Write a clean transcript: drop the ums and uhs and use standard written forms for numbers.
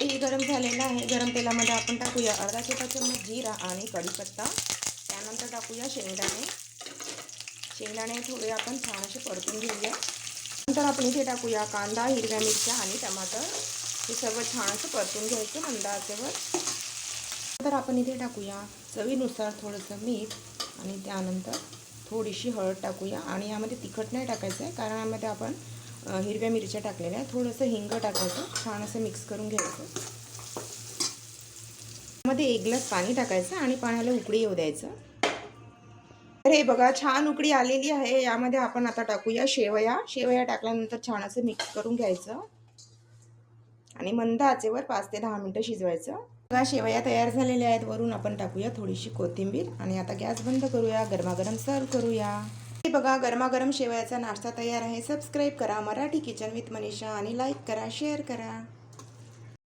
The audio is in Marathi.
तेल गरम झालेलं आहे. गरम तेलामध्ये आपण टाकूया अर्धा छोटा चम्मच जिरा आणि कढीपत्ता. त्यानंतर टाकूया शेंगदाणे. शेंगदाणे थोडे आपण छान असे परतून घेऊया. नंतर आपण इथे टाकूया कांदा, हिरव्या मिरच्या आणि टमाटर. हे सर्व छान असं परतून घ्यायचं मंद आचेवर. नंतर आपण इथे टाकूया चवीनुसार थोडंसं मीठ आणि त्यानंतर थोडीशी हळद टाकूया. आणि यामध्ये तिखट नाही टाकायचं आहे कारण यामध्ये आपण हिरव्या मिरच्या टाकलेल्या आहे. थोडंसं हिंग टाकायचं, छान असं मिक्स करून घ्यायचं. यामध्ये 1 ग्लास पाणी टाकायचं आणि पाण्याला उकळी येऊ द्यायचं. तर हे बघा छान उकळी आलेली आहे. यामध्ये आपण आता टाकूया शेवया. शेवया टाकल्यानंतर छान असं मिक्स करून घ्यायचं आणि मंद आचेवर 5 ते 10 मिनिटं शिजवायचं. बघा शेवया तयार झालेल्या आहेत. वरून आपण टाकूया थोडीशी कोथिंबीर आणि आता गॅस बंद करूया. गरमागरम सर्व करूया. हे बघा गरमागरम शेवयाचा नाश्ता तयार आहे. सबस्क्राईब करा मराठी किचन विथ मनीषा आणि लाईक करा, शेअर करा.